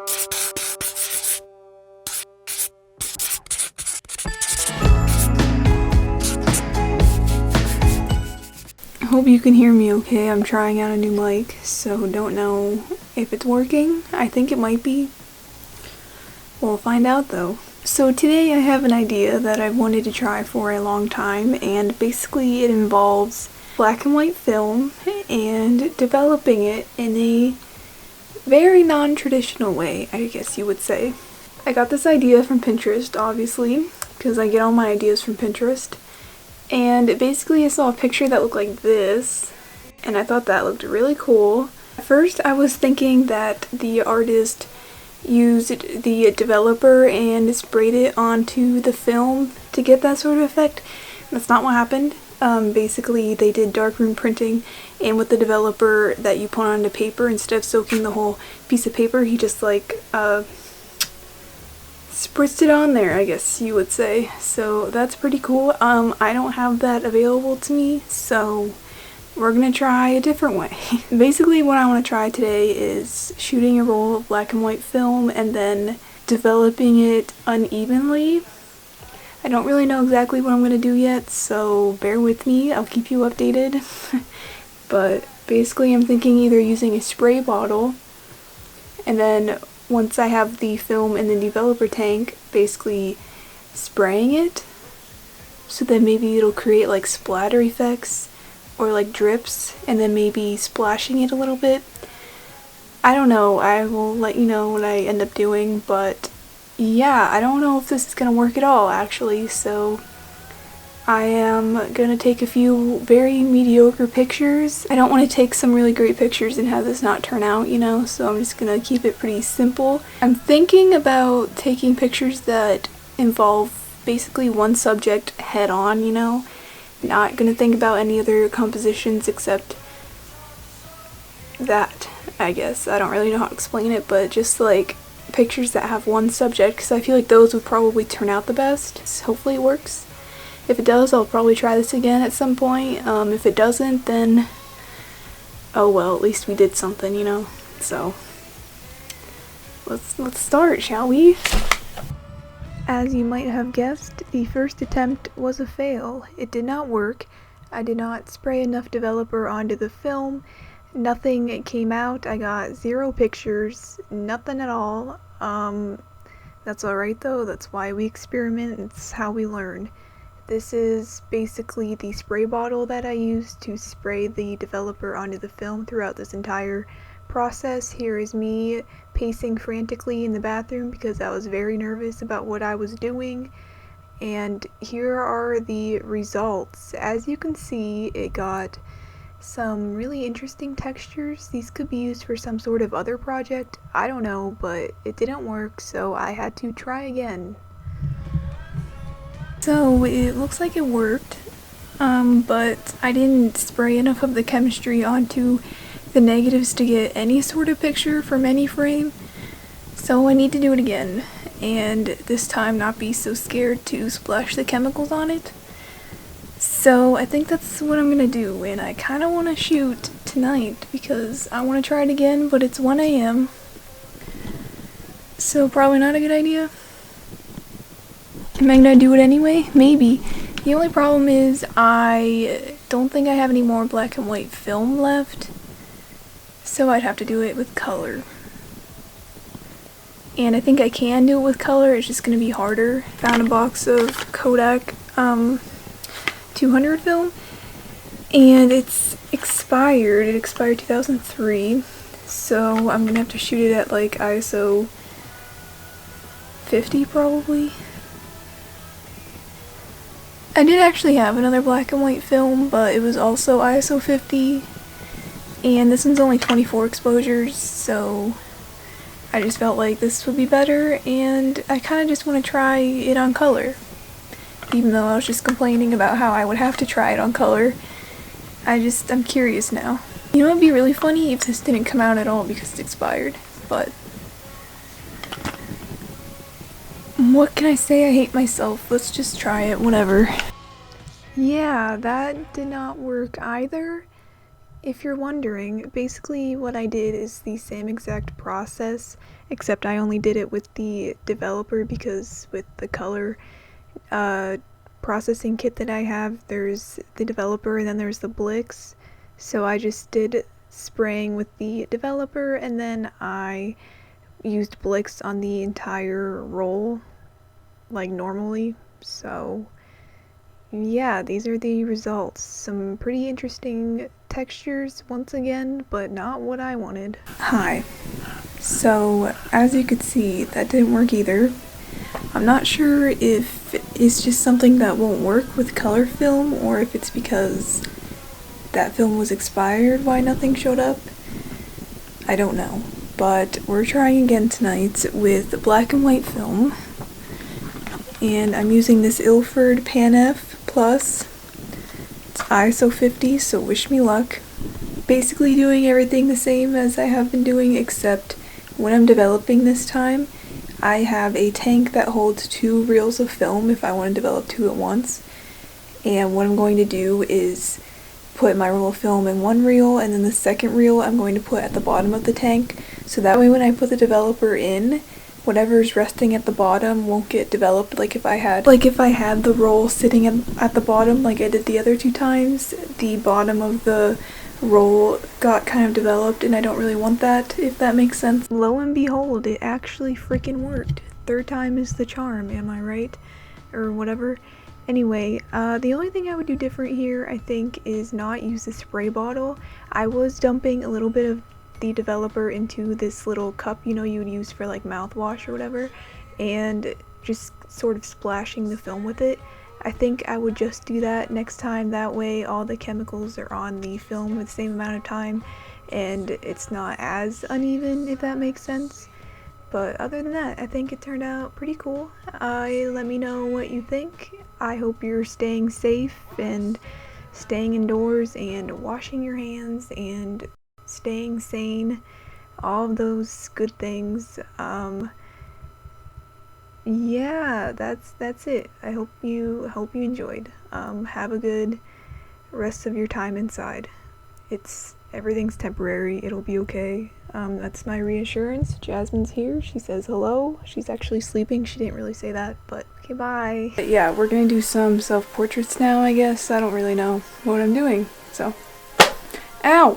I hope you can hear me okay. I'm trying out a new mic, so don't know if it's working. I think it might be. We'll find out though. So today I have an idea that I've wanted to try for a long time, and basically it involves black and white film and developing it in a very non-traditional way, I guess you would say. I got this idea from Pinterest, obviously, because I get all my ideas from Pinterest. And basically I saw a picture that looked like this, and I thought that looked really cool. At first I was thinking that the artist used the developer and sprayed it onto the film to get that sort of effect. That's not what happened. Basically they did darkroom printing, and with the developer that you put onto paper, instead of soaking the whole piece of paper, he just spritzed it on there, I guess you would say. So that's pretty cool. I don't have that available to me, so we're gonna try a different way. Basically what I want to try today is shooting a roll of black and white film and then developing it unevenly. I don't really know exactly what I'm gonna do yet, so bear with me, I'll keep you updated. But basically I'm thinking either using a spray bottle, and then once I have the film in the developer tank, basically spraying it, so then maybe it'll create like splatter effects or like drips, and then maybe splashing it a little bit. I don't know, I will let you know what I end up doing, but yeah, I don't know if this is gonna work at all actually, so I am gonna take a few very mediocre pictures. I don't want to take some really great pictures and have this not turn out, you know, so I'm just gonna keep it pretty simple. I'm thinking about taking pictures that involve basically one subject head on, you know. Not gonna think about any other compositions except that, I guess. I don't really know how to explain it, but just like pictures that have one subject, because I feel like those would probably turn out the best. So hopefully it works. If it does, I'll probably try this again at some point. If it doesn't, then oh well, at least we did something, you know. So let's start, shall we? As you might have guessed, the first attempt was a fail. It did not work. I did not spray enough developer onto the film. Nothing came out. I got 0 pictures, nothing at all. That's alright though. That's why we experiment. It's how we learn. This is basically the spray bottle that I used to spray the developer onto the film throughout this entire process. Here is me pacing frantically in the bathroom because I was very nervous about what I was doing. And here are the results. As you can see, it got some really interesting textures. These could be used for some sort of other project. I don't know, but it didn't work, so I had to try again. So it looks like it worked, but I didn't spray enough of the chemistry onto the negatives to get any sort of picture from any frame, so I need to do it again, and this time not be so scared to splash the chemicals on it. So I think that's what I'm gonna do, and I kinda wanna shoot tonight because I wanna try it again, but it's 1 a.m. so probably not a good idea. Am I gonna do it anyway? Maybe. The only problem is I don't think I have any more black and white film left, so I'd have to do it with color. And I think I can do it with color, it's just gonna be harder. Found a box of Kodak 200 film, and it's expired. It expired 2003, so I'm gonna have to shoot it at like ISO 50 probably. I did actually have another black and white film, but it was also ISO 50, and this one's only 24 exposures, so I just felt like this would be better, and I kind of just want to try it on color. Even though I was just complaining about how I would have to try it on color, I'm curious now. You know, it'd be really funny if this didn't come out at all because it's expired, but what can I say? I hate myself. Let's just try it, whatever. Yeah, that did not work either. If you're wondering, basically what I did is the same exact process, except I only did it with the developer because with the color processing kit that I have, there's the developer and then there's the Blix. So I just did spraying with the developer and then I used Blix on the entire roll like normally. So yeah, these are the results. Some pretty interesting textures once again, but not what I wanted. Hi. So as you could see, that didn't work either. I'm not sure if it's just something that won't work with color film or if it's because that film was expired why nothing showed up. I don't know. But we're trying again tonight with black and white film. And I'm using this Ilford Pan F Plus. It's ISO 50, so wish me luck. Basically doing everything the same as I have been doing, except when I'm developing this time, I have a tank that holds 2 reels of film if I want to develop 2 at once. And what I'm going to do is put my roll of film in one reel, and then the second reel I'm going to put at the bottom of the tank, so that way when I put the developer in, whatever's resting at the bottom won't get developed like if I had the roll sitting at the bottom like I did the other 2 times. The bottom of the roll got kind of developed and I don't really want that, if that makes sense. Lo and behold, it actually freaking worked. 3rd time is the charm, am I right? Or whatever. Anyway, the only thing I would do different here, I think, is not use the spray bottle. I was dumping a little bit of the developer into this little cup, you know, you would use for like mouthwash or whatever, and just sort of splashing the film with it. I think I would just do that next time, that way all the chemicals are on the film at the same amount of time and it's not as uneven, if that makes sense. But other than that, I think it turned out pretty cool. Let me know what you think. I hope you're staying safe and staying indoors and washing your hands and staying sane, all of those good things. Yeah, that's it. I hope you enjoyed. Have a good rest of your time inside. Everything's temporary. It'll be okay. That's my reassurance. Jasmine's here. She says hello. She's actually sleeping. She didn't really say that, but okay, bye. But yeah, we're gonna do some self-portraits now, I guess. I don't really know what I'm doing, so. Ow!